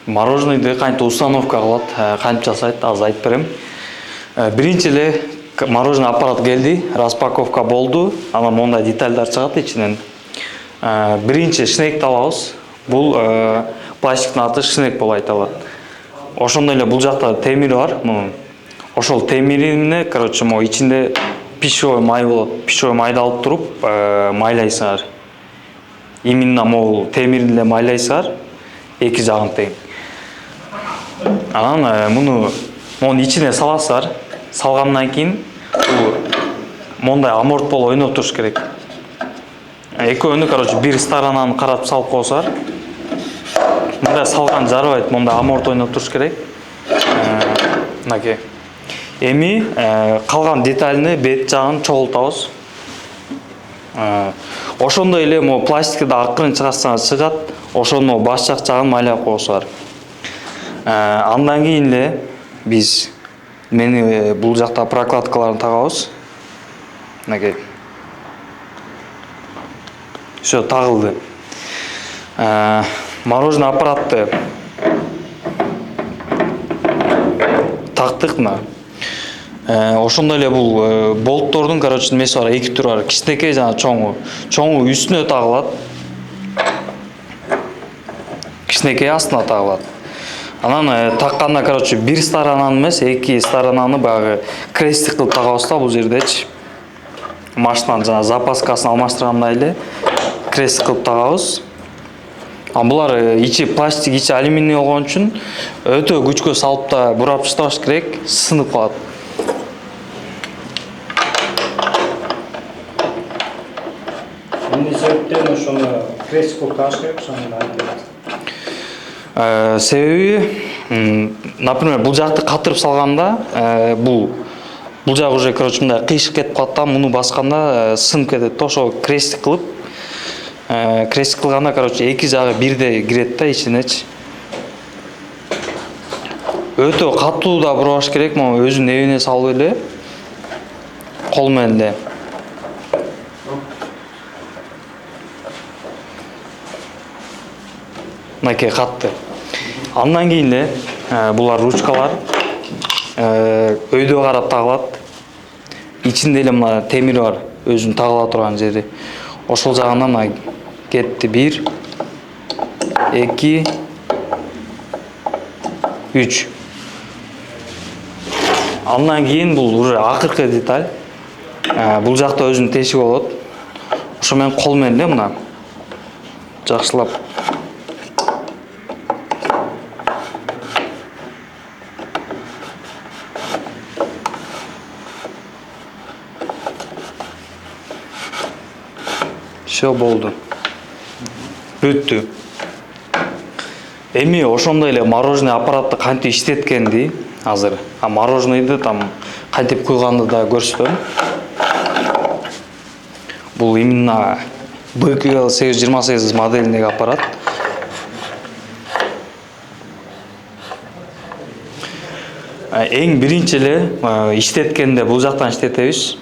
Мороженыйды кантип установка кылат, кантип жасайт, азыр айтып берем. Биринчи эле мороженый аппарат келди, распаковка болду. Анан мондай детальдар чыгат ичинен. Биринчи шнек алабыз. Бул пластиктин аты шнек болуп айтылат. Ошондой эле бул жакта темири бар. Ошол темирине, короче, могу ичинде пищевой май болот. Пищевой майды алып туруп майлайсыңар. Именно могу темирин эле майлайсыңар, эки жагын тең. Анан муну ичине саласызар. Салгандан кийин мондай аморт болуп ойноп туруш керек. Экөөнү, короче, бир сторонаны карап салып койсоңар. Мындай салган жарабайт, мондай аморт ойноп туруш керек. Мынакей. Эми калган деталini бет жагын чогултабыз. Ошондой эле могу пластикти да акырын чыгарсаңыз чыгат. Ошону баш жагын майлап койсоңар. Андан кийин эле биз бул жакта прокладкаларын тагабыз. Мынакей. Всё тагылды. Мороженый аппаратты тактык мына. Ошондой эле бул болттордун, короче, немеси бар, эки түрү бар. Кичинекей жана чоңу. Чоңу үстүнө тагылат. Кичинекей астына тагылат. Анан такканда, короче, бир сторонаны эмес, эки сторонаны багы крестик кылып тагабыз да бул жердечи. Машинанын жана запаскасын алмаштыргандай эле крестик кылып тагабыз. Булар ичи пластик, ичи алюминий болгон үчүн өтө күчкө салып да бурап таштабаш керек, сынып калат. Эмне себептен ошону крестик кылып тагыш керек, ошону айтып берет. Себеби, например, бул жакты катырып салганда, бул жак уже, короче, мындай кыйшык кетип калат да, муну басканда сынып кетет. Ошо крестик кылып, крестик кылганда, короче, эки жагы бирдей кирет да ичинечи. Өтө катуу да бурабаш керек, могу өзүнүн эбине салып эле, кол менен эле. Мынакей катты. Андан кийин эле булар ручкалар өйдө карап тагылат. Ичинде эле мына темир бар, өзүнүн тагыла турган жери. Ошол жагынан мына кетти 1, 2, 3. Андан кийин бул уже акыркы деталь. Бул жакта өзүнүн тешиги болот. Ошо менен кол менен эле мына жакшылап Всё болду. Бүттү. Эми ошондой эле мороженый аппаратты кантип иштеткенди азыр, мороженойду там кантип куйганды да көрсөтөм. Бул именно BKL 828 моделиндеги аппарат. Эң биринчи эле иштеткенде бул жактан иштетебиз.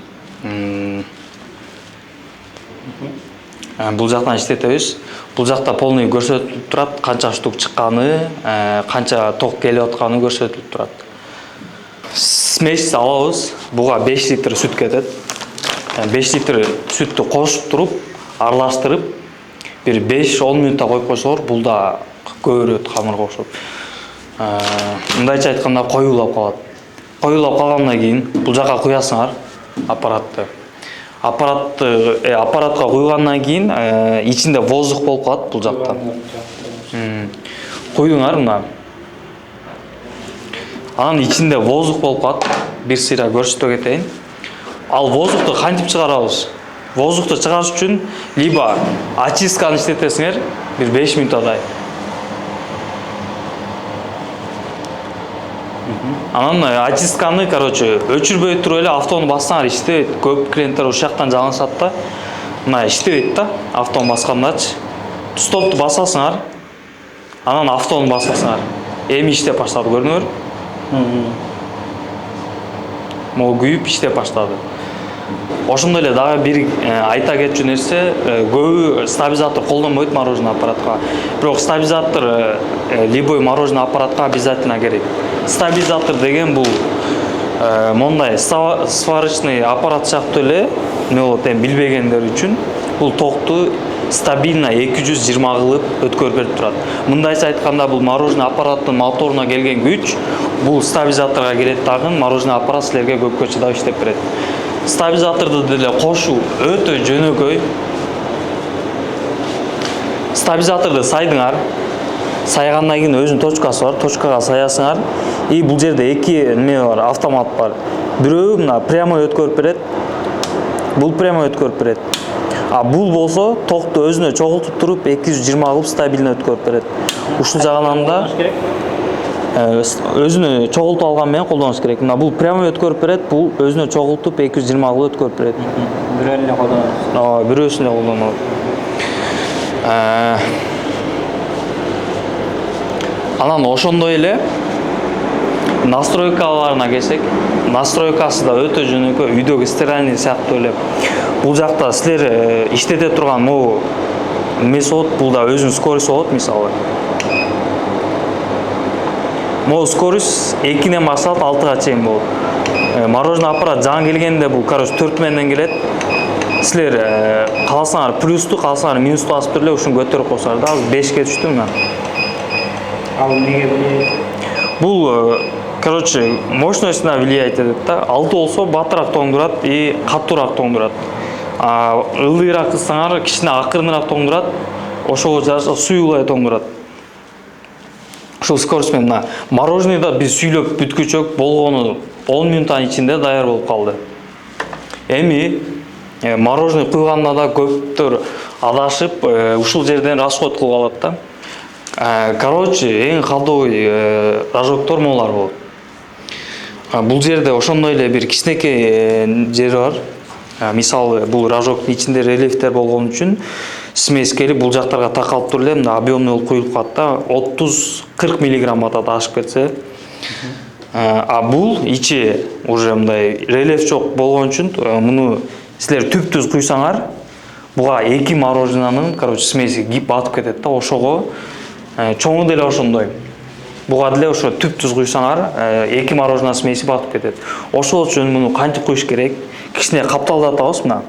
Бул жакта полный көрсөтүлүп турат, канча штук чыкканы, канча ток келип атканы көрсөтүлүп турат. Смесь алабыз. Буга 5 литр сүт кетет. 5 литр сүттү кошуп туруп, аралаштырып, бир 5-10 минутта коюп койсоңор, бул да көбүрөт камырга окшоп. Мындайча айтканда коюлап калат. Коюлап калгандан кийин бул жака куясыңар аппаратты. Аппаратка куйгандан кийин ичинде воздух болуп калат бул жакта. Куюңар мына. Анан ичинде воздух болуп калат. Бир сыйра көрсөтө кетейин. Ал воздухту кантип чыгарабыз? Воздухту чыгарыш үчүн либо очистканы иштетесиңер, бир 5 минуттай. Анан очистканы, короче, өчүрбөй туруп эле автону бассаңар иштебейт. Көп клиенттер ушул жактан жалынышат да. Мына иштебейт да, автону баскандачы. Стопту басасыңар. Анан автону басасыңар. Эми иштеп баштады, көрдүңөр? Могу күйүп иштеп баштады. Ошондой эле дагы бир айта кетчү нерсе, көбү стабилизатор колдонбойт мороженое аппаратка. Бирок стабилизатор любой мороженое аппаратка обязательно керек. Стабилизатор деген бул мондай сварочный аппарат сыяктуу эле, эмне болот эми билбегендер үчүн, бул токту стабильно 220 кылып өткөрүп берип турат. Мындайча айтканда, бул мороженое аппараттын моторуна келген күч бул стабилизаторго келет дагы, мороженое аппарат силерге көпкө чыдап иштеп берет. Стабилизаторду деле кошуу өтө жөнөкөй. Стабилизаторду сайдыңар. Сайгандан кийин өзүнүн точкасы бар, точкага саясыңар. И бул жерде эки неме бар, автомат бар. Бирөө мына прямой өткөрүп берет. Бул прямой өткөрүп берет. А бул болсо токту өзүнө чогултуп туруп 220 кылып стабильно өткөрүп берет. Ушул жагынан да өзүнө чогултуп алган менен колдонуш керек. Мына бул прямой өткөрүп берет, бул өзүнө чогултуп 220 кылып өткөрүп берет. Бирөөнү эле колдонобуз. Бирөөсүн эле колдонот. Анан ошондой эле настройкаларына келсек, настройкасы да өтө жөнөкөй, үйдөгү стиральный сыяктуу эле. Бул жакта силер иштете турган могу эмеси болот, бул да өзүнүн скорости болот, мисалы. Могу скорость 2-ден башталып 6-га чейин болот. Мороженое аппарат жаңы келгенде бул, 4 менден келет. Силер кааласаңар плюсту, кааласаңар минусту басып туруп эле ушуну көтөрүп койсоңар да, азыр 5ке түштү мына. Ал эмнеге влияет? Бул, мощностуна влияет этет да. 6 болсо батыраак тоңдурат и катуураак тоңдурат. Ылдыйраак кылсаңар кичине акырыныраак тоңдурат, ошого жараша суюлай тоңдурат. Ушул скорость менен мына мороженыйда биз сүйлөп бүткүчөк болгону 10 минуттан ичинде даяр болуп калды. Эми мороженый куйганда да көптөр адашып, ушул жерден расход кылып алат да. Эң кадой рожоктор могулар болот. Бул жерде ошондой эле бир кичинекей жери бар. Мисалы, бул рожоктун ичинде релефтер болгон үчүн смесь келип бул жактарга такалып туруп эле мына объемный болуп куюлуп калат да, 30-40 мг атат ашып кетсе. Бул ичи уже мындай релеф жок болгон үчүн муну силер түп-түз куйсаңар, буга 2 мороженанын, смеси батып кетет да, ошого чоңу деле ошондой. Буга деле ошо түп-түз куйсаңар, 2 мороженое смеси батып кетет. Ошол үчүн муну кантип куйуш керек? Кичине капталдатабыз мына.